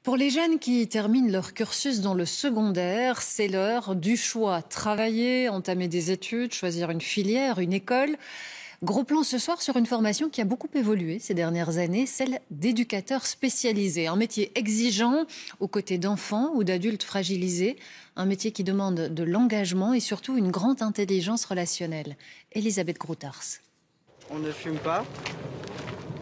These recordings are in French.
Pour les jeunes qui terminent leur cursus dans le secondaire, c'est l'heure du choix. Travailler, entamer des études, choisir une filière, une école. Gros plan ce soir sur une formation qui a beaucoup évolué ces dernières années, celle d'éducateur spécialisé. Un métier exigeant aux côtés d'enfants ou d'adultes fragilisés. Un métier qui demande de l'engagement et surtout une grande intelligence relationnelle. Elisabeth Groutars. On ne fume pas.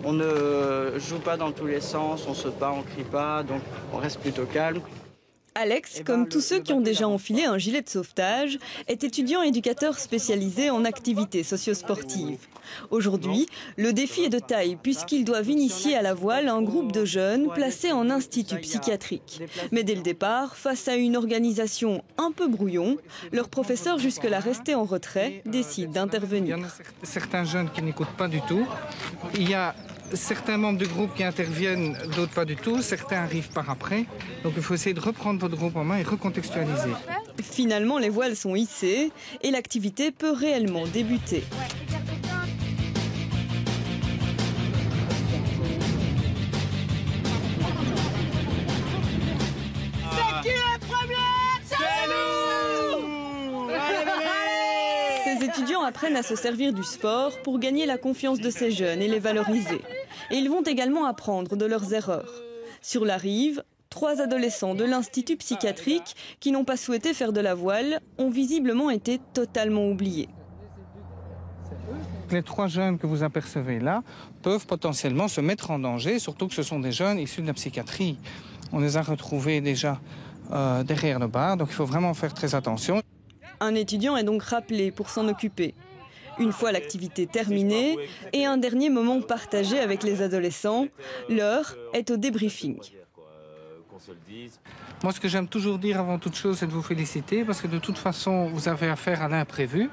On ne joue pas dans tous les sens, on saute pas, on crie pas, donc on reste plutôt calme. Alex, comme tous ceux qui ont déjà enfilé un gilet de sauvetage, est étudiant éducateur spécialisé en activités socio-sportives. Aujourd'hui, le défi est de taille puisqu'ils doivent initier à la voile un groupe de jeunes placés en institut psychiatrique. Mais dès le départ, face à une organisation un peu brouillon, leur professeur, jusque-là resté en retrait, décide d'intervenir. Il y en a certains jeunes qui n'écoutent pas du tout. Il y a certains membres du groupe qui interviennent, d'autres pas du tout. Certains arrivent par après. Donc il faut essayer de reprendre votre groupe en main et recontextualiser. Finalement, les voiles sont hissées et l'activité peut réellement débuter. Ces étudiants apprennent à se servir du sport pour gagner la confiance de ces jeunes et les valoriser. Et ils vont également apprendre de leurs erreurs. Sur la rive, 3 adolescents de l'institut psychiatrique qui n'ont pas souhaité faire de la voile ont visiblement été totalement oubliés. Les 3 jeunes que vous apercevez là peuvent potentiellement se mettre en danger, surtout que ce sont des jeunes issus de la psychiatrie. On les a retrouvés déjà derrière le bar, donc il faut vraiment faire très attention. Un étudiant est donc rappelé pour s'en occuper. Une fois l'activité terminée et un dernier moment partagé avec les adolescents, l'heure est au débriefing. Moi, ce que j'aime toujours dire avant toute chose, c'est de vous féliciter parce que de toute façon, vous avez affaire à l'imprévu.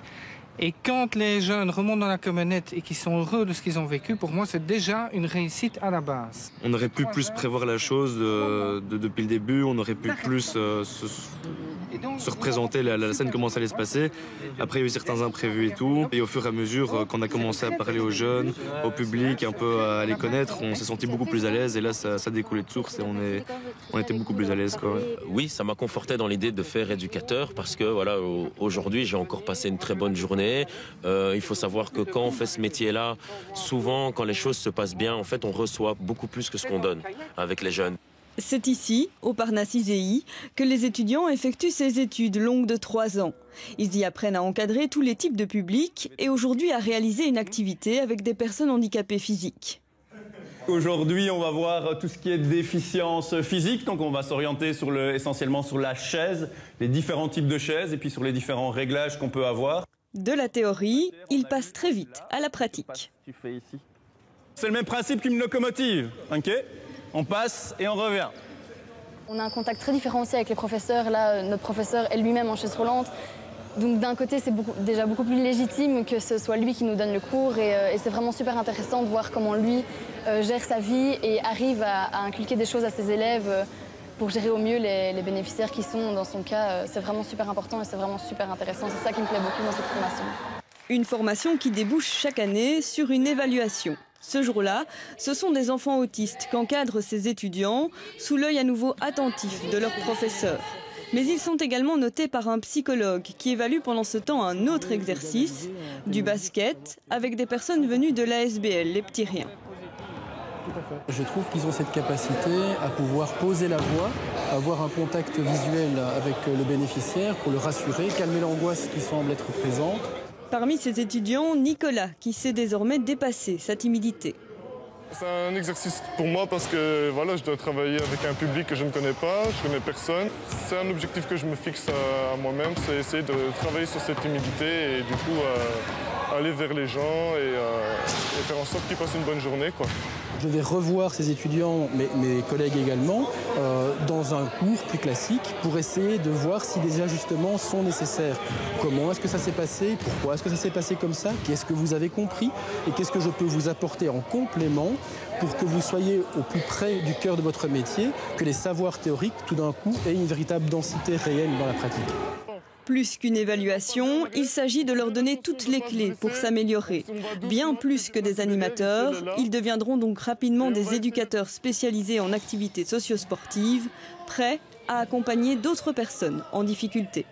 Et quand les jeunes remontent dans la camionnette et qu'ils sont heureux de ce qu'ils ont vécu, pour moi, c'est déjà une réussite à la base. On aurait pu plus prévoir la chose depuis le début, on aurait pu plus se représenter la scène, comment ça allait se passer. Après, il y a eu certains imprévus et tout. Et au fur et à mesure, quand on a commencé à parler aux jeunes, au public, un peu à les connaître, on s'est senti beaucoup plus à l'aise. Et là, ça découlait de source et on était beaucoup plus à l'aise, quoi. Oui, ça m'a conforté dans l'idée de faire éducateur parce que voilà, aujourd'hui, j'ai encore passé une très bonne journée. Il faut savoir que quand on fait ce métier-là, souvent, quand les choses se passent bien, en fait, on reçoit beaucoup plus que ce qu'on donne avec les jeunes. C'est ici, au Parnasse ISEI, que les étudiants effectuent ces études longues de 3 ans. Ils y apprennent à encadrer tous les types de publics et aujourd'hui à réaliser une activité avec des personnes handicapées physiques. Aujourd'hui, on va voir tout ce qui est déficience physique, donc on va s'orienter essentiellement sur la chaise, les différents types de chaises et puis sur les différents réglages qu'on peut avoir. De la théorie, il passe très vite à la pratique. C'est le même principe qu'une locomotive, ok ? On passe et on revient. On a un contact très différent aussi avec les professeurs. Là, notre professeur est lui-même en chaise roulante. Donc d'un côté, c'est déjà beaucoup plus légitime que ce soit lui qui nous donne le cours. Et c'est vraiment super intéressant de voir comment lui gère sa vie et arrive à inculquer des choses à ses élèves pour gérer au mieux les bénéficiaires qui sont dans son cas. C'est vraiment super important et c'est vraiment super intéressant. C'est ça qui me plaît beaucoup dans cette formation. Une formation qui débouche chaque année sur une évaluation. Ce jour-là, ce sont des enfants autistes qu'encadrent ces étudiants sous l'œil à nouveau attentif de leurs professeurs. Mais ils sont également notés par un psychologue qui évalue pendant ce temps un autre exercice, du basket, avec des personnes venues de l'ASBL, les petits riens. Je trouve qu'ils ont cette capacité à pouvoir poser la voix, avoir un contact visuel avec le bénéficiaire pour le rassurer, calmer l'angoisse qui semble être présente. Parmi ces étudiants, Nicolas, qui sait désormais dépasser sa timidité. C'est un exercice pour moi parce que voilà, je dois travailler avec un public que je ne connais pas, je ne connais personne. C'est un objectif que je me fixe à moi-même, c'est essayer de travailler sur cette timidité et du coup aller vers les gens et faire en sorte qu'ils passent une bonne journée, quoi. Je vais revoir ces étudiants, mes collègues également, dans un cours plus classique pour essayer de voir si des ajustements sont nécessaires. Comment est-ce que ça s'est passé? Pourquoi est-ce que ça s'est passé comme ça? Qu'est-ce que vous avez compris? Et qu'est-ce que je peux vous apporter en complément pour que vous soyez au plus près du cœur de votre métier, que les savoirs théoriques, tout d'un coup, aient une véritable densité réelle dans la pratique. Plus qu'une évaluation, il s'agit de leur donner toutes les clés pour s'améliorer. Bien plus que des animateurs, ils deviendront donc rapidement des éducateurs spécialisés en activités socio-sportives, prêts à accompagner d'autres personnes en difficulté.